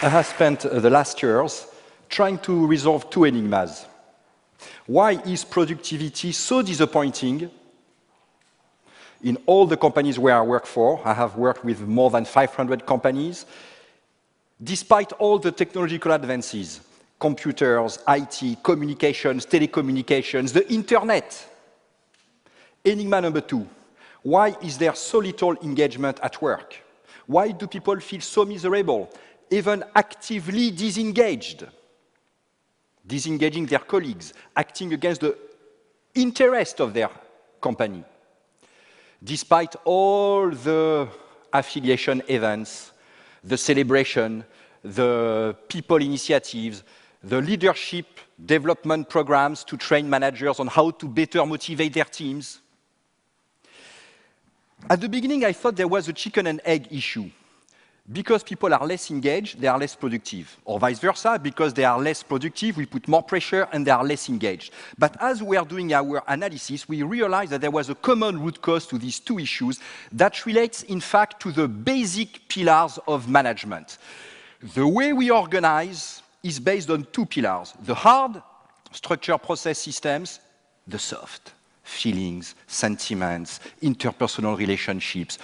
I have spent the last years trying to resolve two enigmas. Why is productivity so disappointing in all the companies where I work for? I have worked with more than 500 companies. Despite all the technological advances, computers, IT, communications, telecommunications, the internet. Enigma number two, why is there so little engagement at work? Why do people feel so miserable, even actively disengaged? Disengaging their colleagues, acting against the interest of their company. Despite all the affiliation events, the celebration, the people initiatives, the leadership development programs to train managers on how to better motivate their teams. At the beginning, I thought there was a chicken and egg issue. Because people are less engaged, they are less productive. Or vice versa, because they are less productive, we put more pressure and they are less engaged. But as we are doing our analysis, we realized that there was a common root cause to these two issues that relates, in fact, to the basic pillars of management. The way we organize is based on two pillars. The hard, structure, process, systems. The soft, feelings, sentiments, interpersonal relationships,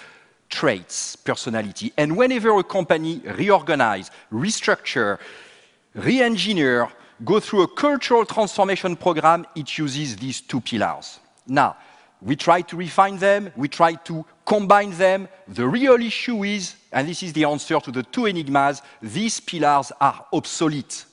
traits, personality. And whenever a company reorganize, restructure, re-engineer, go through a cultural transformation program, it uses these two pillars. Now, we try to refine them, we try to combine them. The real issue is, and this is the answer to the two enigmas, these pillars are obsolete.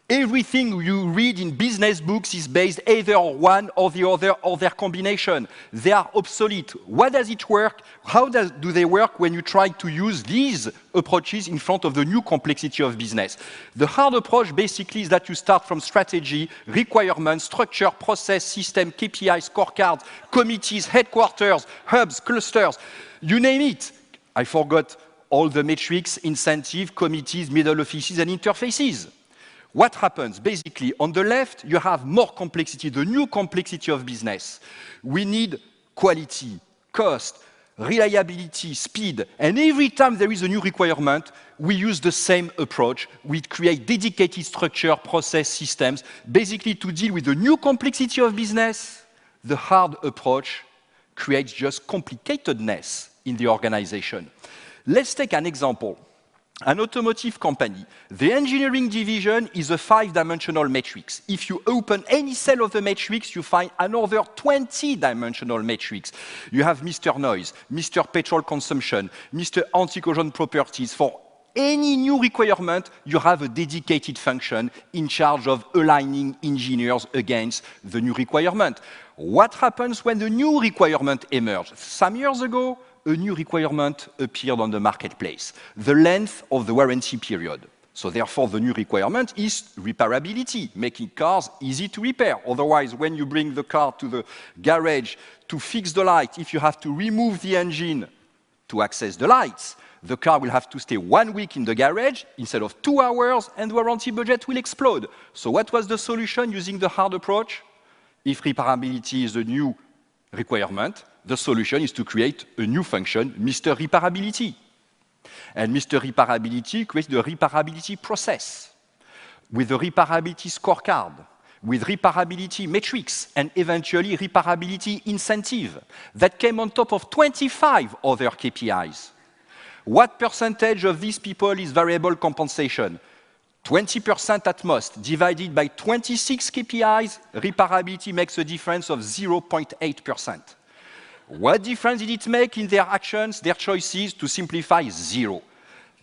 Everything you read in business books is based either on one or the other or their combination. They are obsolete. What does it work? How do they work when you try to use these approaches in front of the new complexity of business? The hard approach basically is that you start from strategy, requirements, structure, process, system, KPIs, scorecards, committees, headquarters, hubs, clusters, you name it. I forgot all the metrics, incentive, committees, middle offices, and interfaces. What happens? Basically, on the left, you have more complexity, the new complexity of business. We need quality, cost, reliability, speed, and every time there is a new requirement, we use the same approach. We create dedicated structure, process, systems, basically to deal with the new complexity of business. The hard approach creates just complicatedness in the organization. Let's take an example. An automotive company, the engineering division is a 5-dimensional matrix. If you open any cell of the matrix, you find another 20-dimensional matrix. You have Mr. Noise, Mr. Petrol Consumption, Mr. Anti-corrosion Properties. For any new requirement, you have a dedicated function in charge of aligning engineers against the new requirement. What happens when the new requirement emerges? Some years ago, a new requirement appeared on the marketplace, the length of the warranty period. So therefore, the new requirement is repairability, making cars easy to repair. Otherwise, when you bring the car to the garage to fix the light, if you have to remove the engine to access the lights, the car will have to stay 1 week in the garage instead of 2 hours, and the warranty budget will explode. So what was the solution using the hard approach? If repairability is a new requirement, the solution is to create a new function, Mr. Repairability. And Mr. Repairability creates the repairability process with the repairability scorecard, with repairability metrics, and eventually repairability incentive that came on top of 25 other KPIs. What percentage of these people is variable compensation? 20% at most, divided by 26 KPIs, repairability makes a difference of 0.8%. What difference did it make in their actions, their choices? To simplify, 0.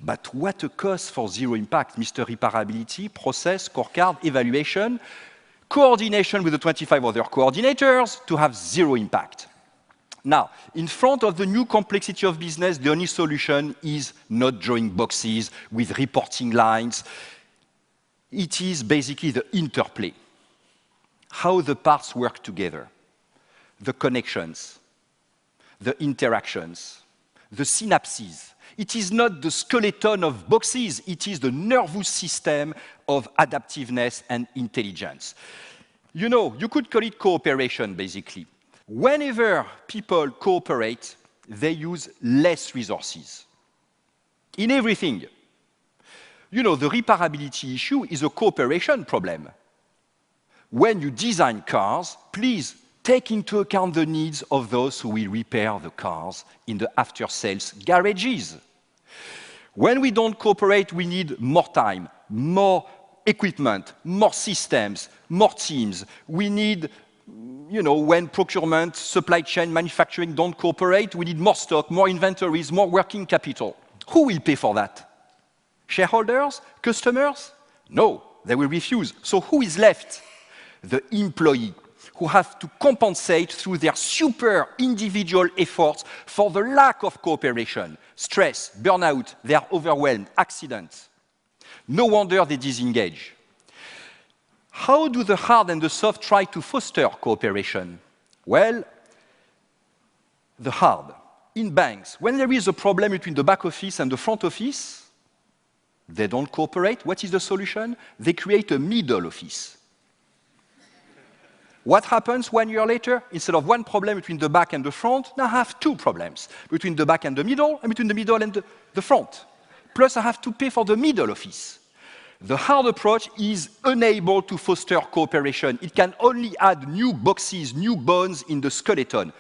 But what a cost for 0 impact? Mr. Repairability, process, scorecard, evaluation, coordination with the 25 other coordinators to have 0 impact. Now, in front of the new complexity of business, the only solution is not drawing boxes with reporting lines. It is basically the interplay, how the parts work together, the connections, the interactions, the synapses. It is not the skeleton of boxes, it is the nervous system of adaptiveness and intelligence. You know, you could call it cooperation, basically. Whenever people cooperate, they use less resources in everything. You know, the repairability issue is a cooperation problem. When you design cars, please take into account the needs of those who will repair the cars in the after-sales garages. When we don't cooperate, we need more time, more equipment, more systems, more teams. We need, you know, when procurement, supply chain, manufacturing don't cooperate, we need more stock, more inventories, more working capital. Who will pay for that? Shareholders? Customers? No, they will refuse. So who is left? The employee, who have to compensate through their super individual efforts for the lack of cooperation, stress, burnout, they are overwhelmed, accidents. No wonder they disengage. How do the hard and the soft try to foster cooperation? Well, the hard. In banks, when there is a problem between the back office and the front office, they don't cooperate. What is the solution? They create a middle office. What happens 1 year later? Instead of one problem between the back and the front, now I have two problems, between the back and the middle, and between the middle and the front. Plus, I have to pay for the middle office. The hard approach is unable to foster cooperation. It can only add new boxes, new bones in the skeleton.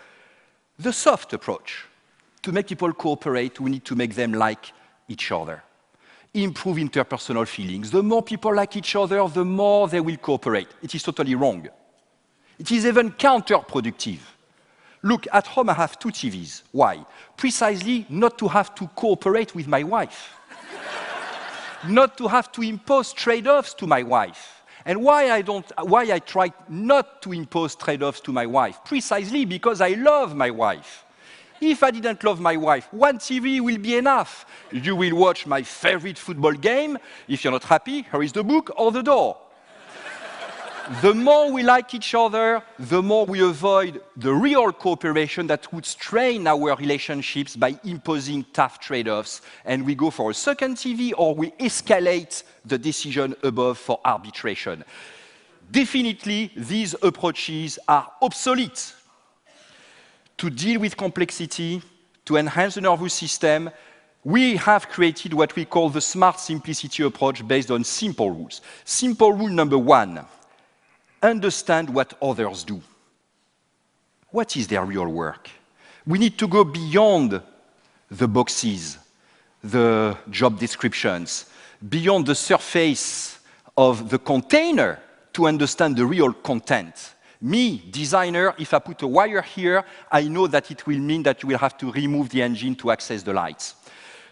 The soft approach, to make people cooperate, we need to make them like each other. Improve interpersonal feelings. The more people like each other, the more they will cooperate. It is totally wrong. It is even counterproductive. Look, at home I have 2 TVs. Why? Precisely not to have to cooperate with my wife. Not to have to impose trade-offs to my wife. And why I try not to impose trade-offs to my wife? Precisely because I love my wife. If I didn't love my wife, 1 TV will be enough. You will watch my favorite football game. If you're not happy, here is the book or the door. The more we like each other, the more we avoid the real cooperation that would strain our relationships by imposing tough trade-offs, and we go for a second TV or we escalate the decision above for arbitration. Definitely, these approaches are obsolete. To deal with complexity, to enhance the nervous system, we have created what we call the smart simplicity approach based on simple rules. Simple rule number 1. Understand what others do. What is their real work? We need to go beyond the boxes, the job descriptions, beyond the surface of the container to understand the real content. Me, designer, if I put a wire here, I know that it will mean that you will have to remove the engine to access the lights.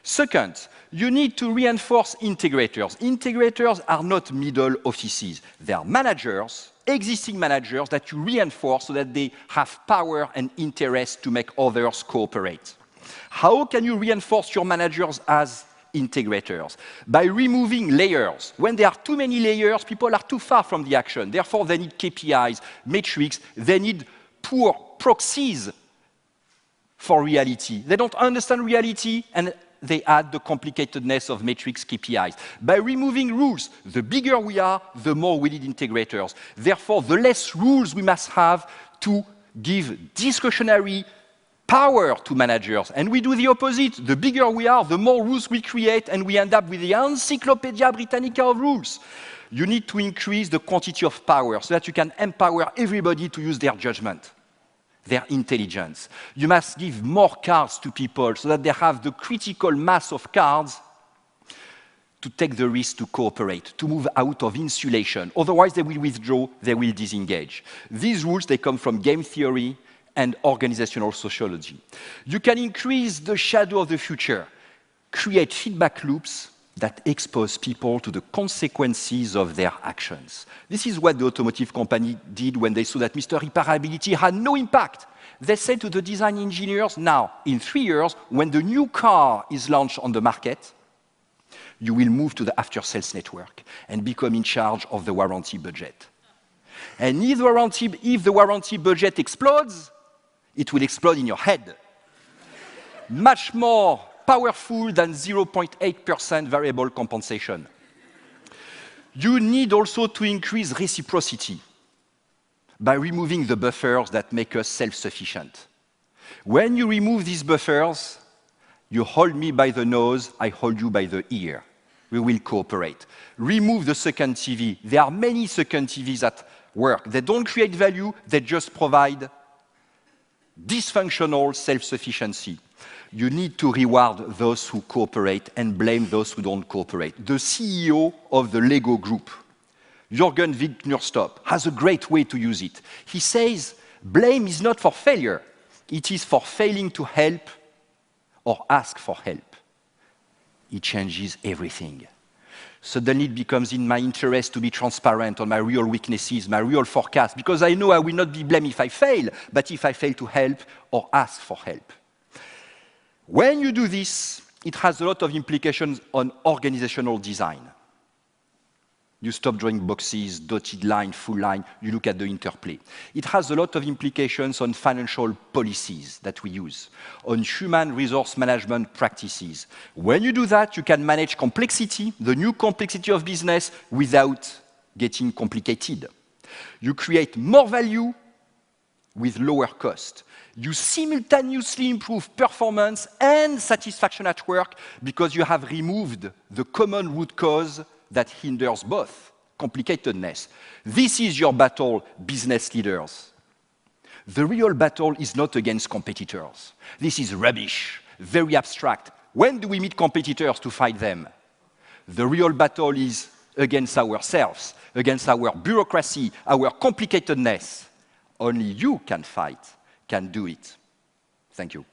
Second, you need to reinforce integrators. Integrators are not middle offices. They are managers, existing managers that you reinforce so that they have power and interest to make others cooperate. How can you reinforce your managers as integrators? By removing layers. When there are too many layers, people are too far from the action. Therefore, they need KPIs, metrics, they need poor proxies for reality. They don't understand reality, and they add the complicatedness of metrics KPIs. By removing rules, the bigger we are, the more we need integrators. Therefore, the less rules we must have to give discretionary power to managers. And we do the opposite. The bigger we are, the more rules we create, and we end up with the Encyclopedia Britannica of rules. You need to increase the quantity of power so that you can empower everybody to use their judgment, their intelligence. You must give more cards to people so that they have the critical mass of cards to take the risk to cooperate, to move out of insulation. Otherwise, they will withdraw, they will disengage. These rules, they come from game theory and organizational sociology. You can increase the shadow of the future, create feedback loops that expose people to the consequences of their actions. This is what the automotive company did when they saw that Mr. Repairability had no impact. They said to the design engineers, now, in 3 years, when the new car is launched on the market, you will move to the after-sales network and become in charge of the warranty budget. And if the warranty budget explodes, it will explode in your head. Much more powerful than 0.8% variable compensation. You need also to increase reciprocity by removing the buffers that make us self-sufficient. When you remove these buffers, you hold me by the nose, I hold you by the ear. we will cooperate. Remove the second TV. There are many second TVs at work. They don't create value, they just provide dysfunctional self-sufficiency. You need to reward those who cooperate and blame those who don't cooperate. The CEO of the Lego Group, Jürgen Wignerstop, has a great way to use it. He says, blame is not for failure. It is for failing to help or ask for help. It changes everything. Suddenly it becomes in my interest to be transparent on my real weaknesses, my real forecast, because I know I will not be blamed if I fail, but if I fail to help or ask for help. When you do this, it has a lot of implications on organizational design. You stop drawing boxes, dotted line, full line, you look at the interplay. It has a lot of implications on financial policies that we use, on human resource management practices. When you do that, you can manage complexity, the new complexity of business, without getting complicated. You create more value with lower cost. You simultaneously improve performance and satisfaction at work because you have removed the common root cause that hinders both, complicatedness. This is your battle, business leaders. The real battle is not against competitors. This is rubbish, very abstract. When do we meet competitors to fight them? The real battle is against ourselves, against our bureaucracy, our complicatedness. Only you can fight, can do it. Thank you.